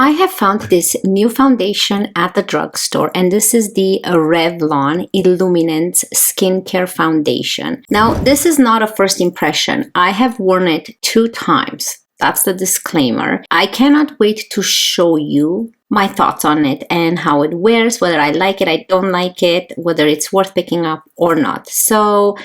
I have found this new foundation at the drugstore, and this is the Revlon Illuminance Skincare Foundation. Now, this is not a first impression. I have worn it 2 times. That's the disclaimer. I cannot wait to show you my thoughts on it and how it wears, whether I like it, I don't like it, whether it's worth picking up or not. So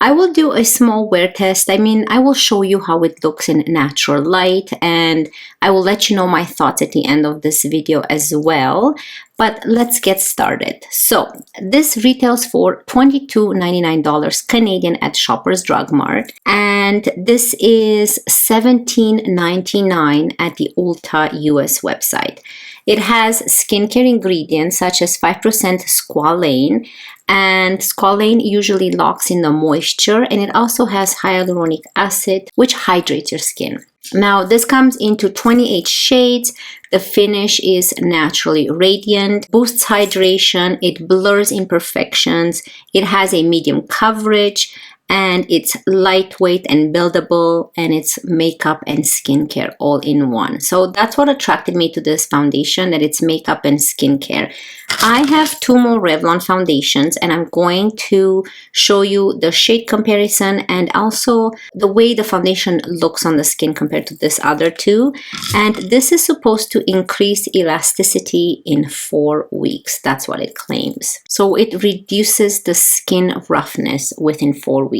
I will do a small wear test. I mean, I will show you how it looks in natural light, and I will let you know my thoughts at the end of this video as well. But let's get started. So this retails for $22.99 Canadian at Shoppers Drug Mart, and this is $17.99 at the Ulta US website. It has skincare ingredients such as 5% squalane, and squalane usually locks in the moisture, and it also has hyaluronic acid, which hydrates your skin. Now, this comes into 28 shades. The finish is naturally radiant, boosts hydration, it blurs imperfections, it has a medium coverage, and it's lightweight and buildable, and it's makeup and skincare all in one. So that's what attracted me to this foundation, that it's makeup and skincare. I have 2 more Revlon foundations, and I'm going to show you the shade comparison and also the way the foundation looks on the skin compared to this other 2. And this is supposed to increase elasticity in 4 weeks. That's what it claims. So it reduces the skin roughness within 4 weeks.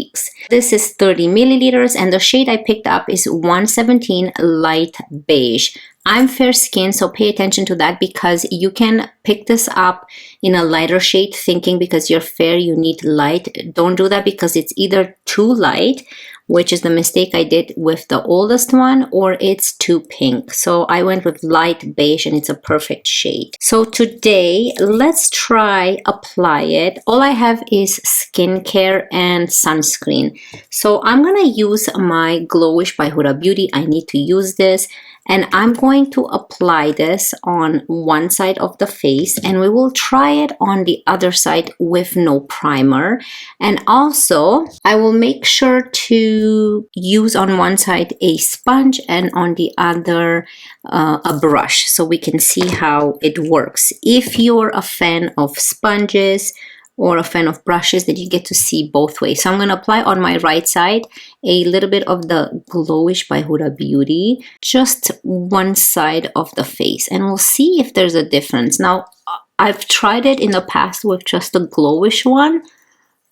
This is 30 milliliters, and the shade I picked up is 117 Light Beige. I'm fair skinned, so pay attention to that, because you can pick this up in a lighter shade thinking because you're fair you need light. Don't do that, because it's either too light, which is the mistake I did with the oldest one, or it's too pink. So I went with light beige, and it's a perfect shade. So today, let's try apply it. All I have is skincare and sunscreen. So I'm gonna use my Glowish by Huda Beauty. I need to use this. And I'm going to apply this on one side of the face, and we will try it on the other side with no primer. And also, I will make sure to use on one side a sponge and on the other a brush, so we can see how it works. If you're a fan of sponges or a fan of brushes, that you get to see both ways. So I'm going to apply on my right side a little bit of the Glowish by Huda Beauty, just one side of the face, and we'll see if there's a difference. Now, I've tried it in the past with just the Glowish one,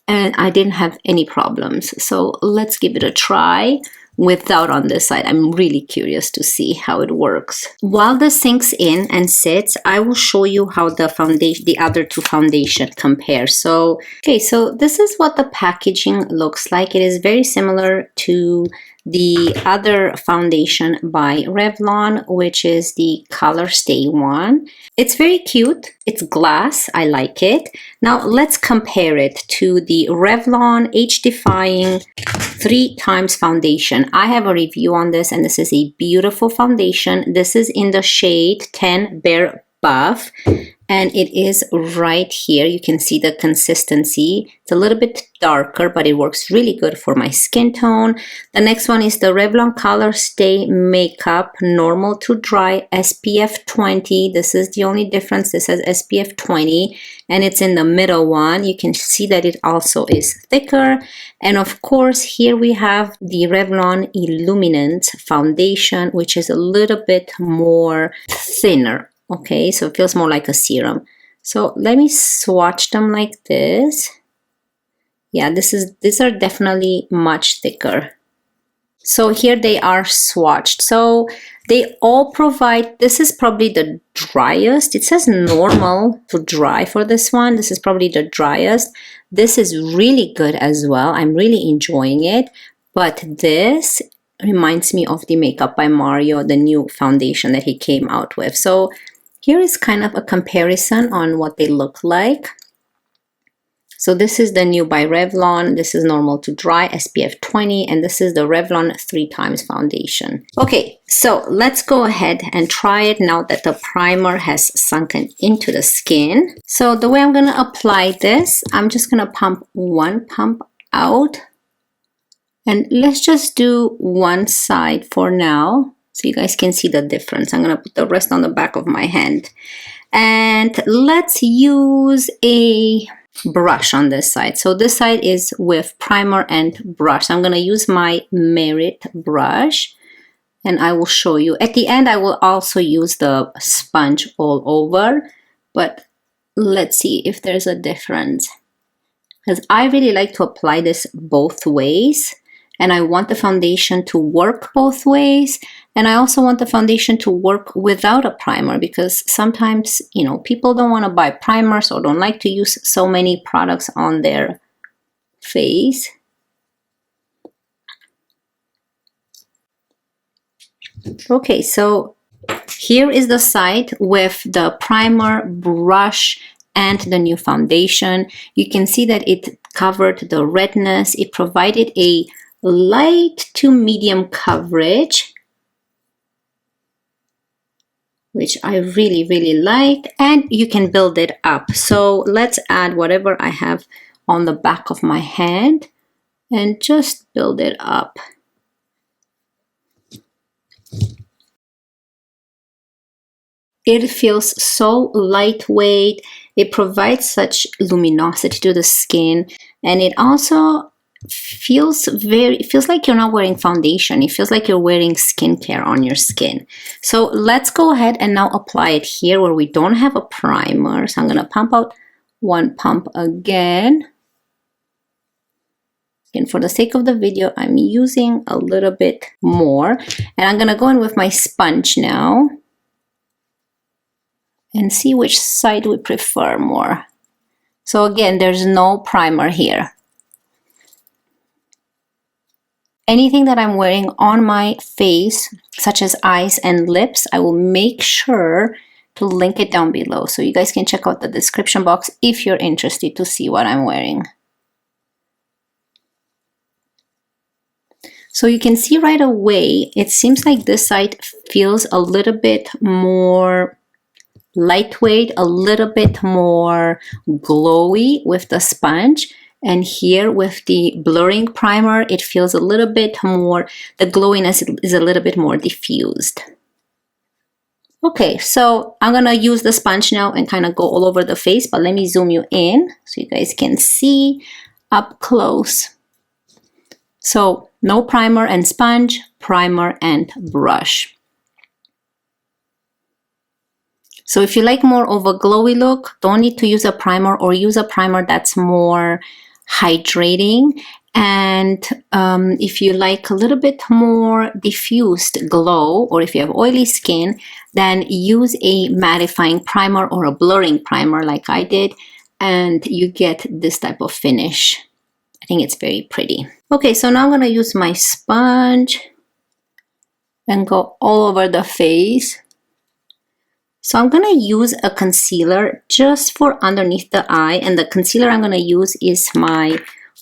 and I didn't have any problems. So let's give it a try without on this side. I'm really curious to see how it works. While this sinks in and sits, I will show you how the foundation, the other 2 foundation compare. So, okay, so this is what the packaging looks like. It is very similar to the other foundation by Revlon, which is the Color Stay one. It's very cute. It's glass. I like it. Now let's compare it to the Revlon Age Defying 3 Times Foundation. I have a review on this, and this is a beautiful foundation. This is in the shade 10 Bare Buff, and it is right here. You can see the consistency. It's a little bit darker, but it works really good for my skin tone. The next one is the Revlon Color Stay Makeup Normal to Dry SPF 20. This is the only difference. This has SPF 20, and it's in the middle one. You can see that it also is thicker. And of course, here we have the Revlon Illuminance Foundation, which is a little bit more thinner. Okay, so it feels more like a serum. So let me swatch them like this. Yeah, these are definitely much thicker. So here they are swatched. So they all provide, this is probably the driest. It says normal to dry for this one. This is probably the driest. This is really good as well. I'm really enjoying it. But this reminds me of the Makeup by Mario, the new foundation that he came out with. So here is kind of a comparison on what they look like. So this is the new by Revlon. This is normal to dry, SPF 20, and this is the Revlon 3 Times Foundation. Okay, so let's go ahead and try it now that the primer has sunken into the skin. So the way I'm gonna apply this, I'm just gonna pump one pump out. And let's just do one side for now. so you guys can see the difference. I'm gonna put the rest on the back of my hand. And let's use a brush on this side. So this side is with primer and brush. I'm gonna use my Merit brush, and I will show you. At the end, I will also use the sponge all over, but let's see if there's a difference. Because I really like to apply this both ways, and I want the foundation to work both ways, and I also want the foundation to work without a primer, because sometimes, you know, people don't want to buy primers or don't like to use so many products on their face. Okay, so here is the side with the primer, brush, and the new foundation. You can see that it covered the redness. It provided a light to medium coverage, which I really, really liked, and you can build it up. So let's add whatever I have on the back of my hand and just build it up. It feels so lightweight. It provides such luminosity to the skin, and it also feels like you're not wearing foundation. It feels like you're wearing skincare on your skin. So let's go ahead and now apply it here where we don't have a primer. So I'm gonna pump out one pump again. And for the sake of the video, I'm using a little bit more, and I'm gonna go in with my sponge now and see which side we prefer more. So again, there's no primer here. Anything that I'm wearing on my face, such as eyes and lips, I will make sure to link it down below, so you guys can check out the description box if you're interested to see what I'm wearing. So you can see right away, it seems like this side feels a little bit more lightweight, a little bit more glowy with the sponge, and here with the blurring primer it feels a little bit more, the glowiness is a little bit more diffused. Okay, so I'm gonna use the sponge now and kind of go all over the face, but let me zoom you in so you guys can see up close. So no primer and sponge, primer and brush. So if you like more of a glowy look, don't need to use a primer, or use a primer that's more hydrating. And if you like a little bit more diffused glow, or if you have oily skin, then use a mattifying primer or a blurring primer like I did, and you get this type of finish. I think it's very pretty. Okay, so now I'm gonna use my sponge and go all over the face. So I'm gonna use a concealer just for underneath the eye, and the concealer I'm gonna use is my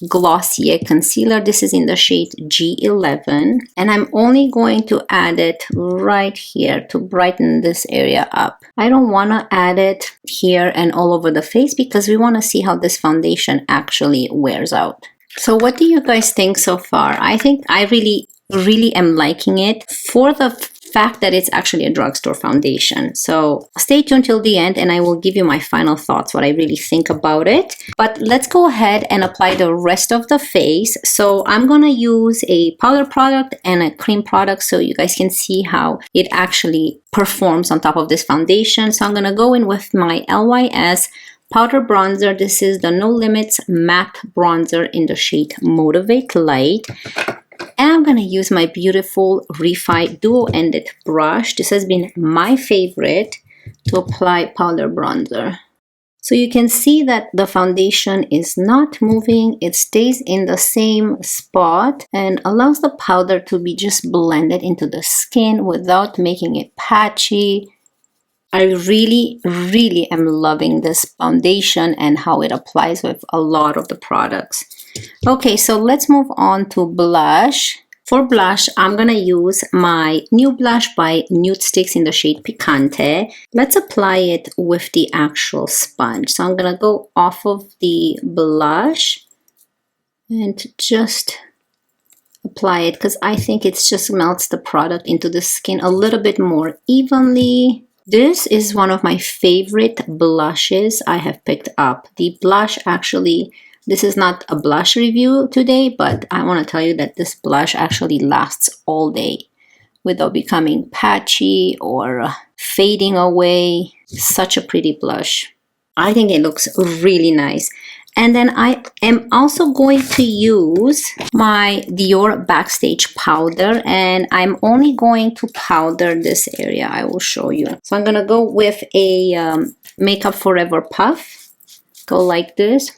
Glossier Concealer. This is in the shade G11, and I'm only going to add it right here to brighten this area up. I don't wanna add it here and all over the face because we wanna see how this foundation actually wears out. So what do you guys think so far? I think I really am liking it for the fact that it's actually a drugstore foundation. So stay tuned till the end and I will give you my final thoughts, what I really think about it. But let's go ahead and apply the rest of the face. So I'm gonna use a powder product and a cream product so you guys can see how it actually performs on top of this foundation. So I'm gonna go in with my LYS powder bronzer. This is the No Limits matte bronzer in the shade Motivate Light. And I'm going to use my beautiful Refy Duo Ended brush. This has been my favorite to apply powder bronzer. So you can see that the foundation is not moving. It stays in the same spot and allows the powder to be just blended into the skin without making it patchy. I really am loving this foundation and how it applies with a lot of the products. Okay, so let's move on to blush. For blush, I'm gonna use my new blush by Nudestix in the shade Picante. Let's apply it with the actual sponge. So I'm gonna go off of the blush and just apply it because I think it just melts the product into the skin a little bit more evenly. This is one of my favorite blushes I have picked up. The blush actually, this is not a blush review today, but I want to tell you that this blush actually lasts all day without becoming patchy or fading away. Such a pretty blush. I think it looks really nice. And then I am also going to use my Dior Backstage powder, and I'm only going to powder this area. I will show you. So I'm going to go with a Makeup Forever puff. Go like this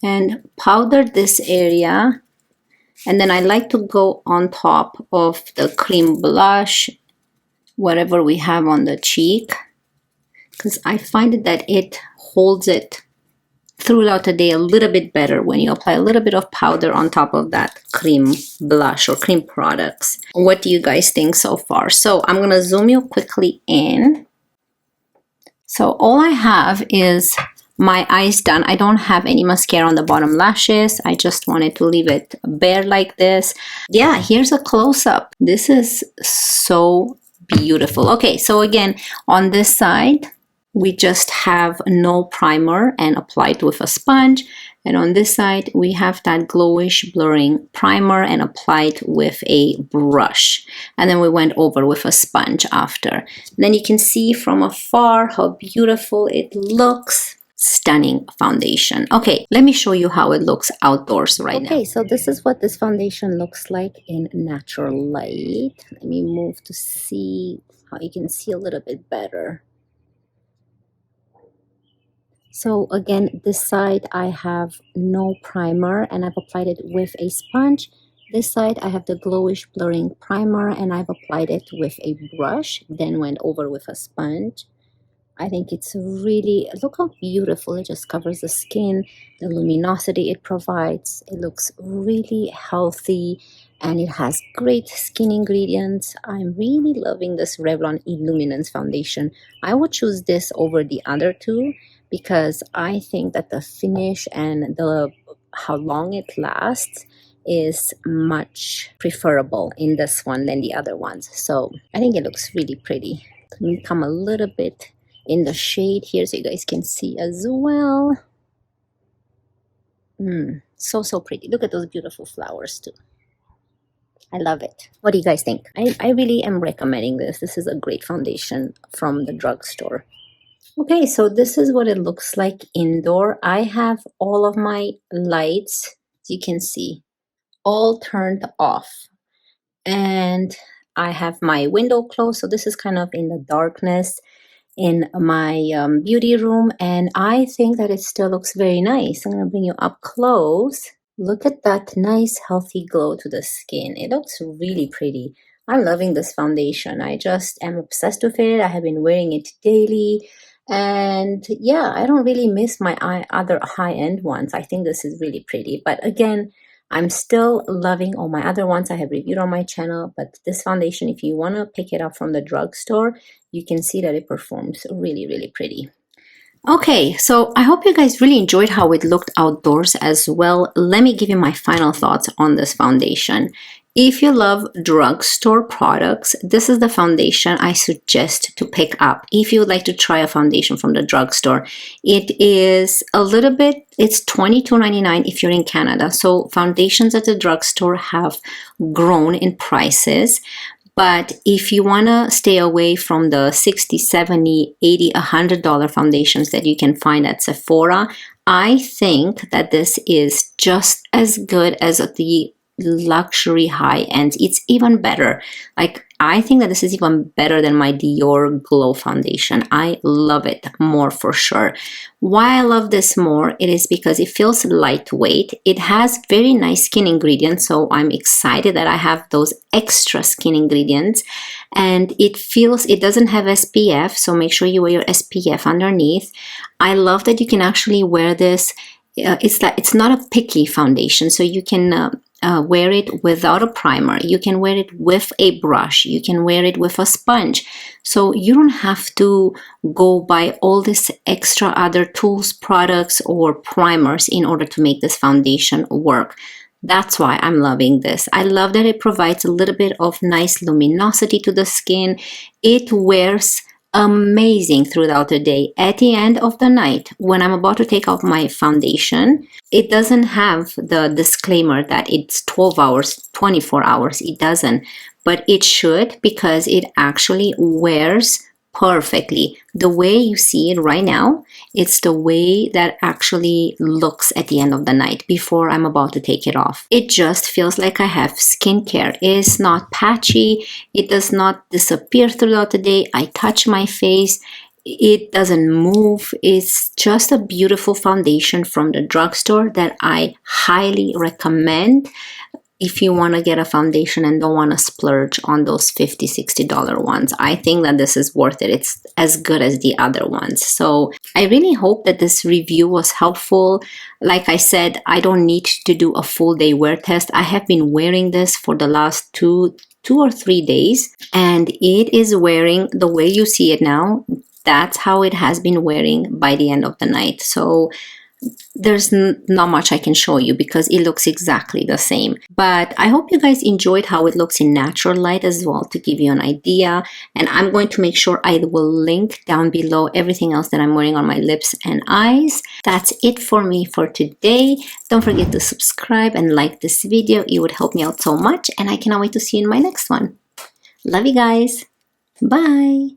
and powder this area. And then I like to go on top of the cream blush, whatever we have on the cheek, because I find that it holds it throughout the day a little bit better when you apply a little bit of powder on top of that cream blush or cream products. What do you guys think so far? So I'm going to zoom you quickly in. So all I have is my eyes done. I don't have any mascara on the bottom lashes. I just wanted to leave it bare like this. Yeah, here's a close-up. This is so beautiful. Okay, so again, on this side, we just have no primer and applied with a sponge. And on this side, we have that Glowish blurring primer and applied with a brush. And then we went over with a sponge after. And then you can see from afar how beautiful it looks. Stunning foundation. Okay, let me show you how it looks outdoors right now. Okay, so this is what this foundation looks like in natural light. Let me move to see how you can see a little bit better. So again, this side I have no primer and I've applied it with a sponge. This side I have the Glowish blurring primer and I've applied it with a brush, then went over with a sponge. I think it's really, look how beautiful it just covers the skin, the luminosity it provides. It looks really healthy and it has great skin ingredients. I'm really loving this Revlon Illuminance foundation. I would choose this over the other two because I think that the finish and the how long it lasts is much preferable in this one than the other ones. So I think it looks really pretty. Let me come a little bit in the shade here so you guys can see as well. So pretty. Look at those beautiful flowers too. I love it. What do you guys think? I really am recommending this. This is a great foundation from the drugstore. Okay, so this is what it looks like indoor. I have all of my lights, as you can see, all turned off. And I have my window closed, so this is kind of in the darkness in my beauty room, and I think that it still looks very nice. I'm going to bring you up close. Look at that nice healthy glow to the skin. It looks really pretty. I'm loving this foundation. I just am obsessed with it. I have been wearing it daily, and yeah, I don't really miss my other high-end ones. I think this is really pretty, but again, I'm still loving all my other ones I have reviewed on my channel, but this foundation, if you want to pick it up from the drugstore, you can see that it performs really, really pretty. Okay, so I hope you guys really enjoyed how it looked outdoors as well. Let me give you my final thoughts on this foundation. If you love drugstore products, this is the foundation I suggest to pick up. If you would like to try a foundation from the drugstore, it is a little bit, it's $22.99 if you're in Canada. So foundations at the drugstore have grown in prices. But if you want to stay away from the $60, $70, $80, $100 foundations that you can find at Sephora, I think that this is just as good as the luxury high end. It's even better. Like, I think that this is even better than my Dior Glow foundation. I love it more for sure. Why I love this more, it is because it feels lightweight. It has very nice skin ingredients, so I'm excited that I have those extra skin ingredients. And it doesn't have SPF, so make sure you wear your SPF underneath. I love that you can actually wear this. It's not a picky foundation, so you can wear it without a primer. You can wear it with a brush. You can wear it with a sponge. So you don't have to go buy all this extra other tools, products, or primers in order to make this foundation work. That's why I'm loving this. I love that it provides a little bit of nice luminosity to the skin. It wears amazing throughout the day. At the end of the night, when I'm about to take off my foundation, it doesn't have the disclaimer that it's 12 hours, 24 hours. It doesn't, but it should, because it actually wears perfectly. The way you see it right now, it's the way that actually looks at the end of the night before I'm about to take it off. It just feels like I have skincare. It is not patchy. It does not disappear throughout the day. I touch my face. It doesn't move. It's just a beautiful foundation from the drugstore that I highly recommend if you want to get a foundation and don't want to splurge on those $50, $60 ones. I think that this is worth it. It's as good as the other ones. So I really hope that this review was helpful. Like I said, I don't need to do a full day wear test. I have been wearing this for the last two or 3 days, and it is wearing the way you see it now. That's how it has been wearing by the end of the night. So there's not much I can show you because it looks exactly the same. But I hope you guys enjoyed how it looks in natural light as well, to give you an idea. And I'm going to make sure I will link down below everything else that I'm wearing on my lips and eyes. That's it for me for today. Don't forget to subscribe and like this video. It would help me out so much, and I cannot wait to see you in my next one. Love you guys. Bye.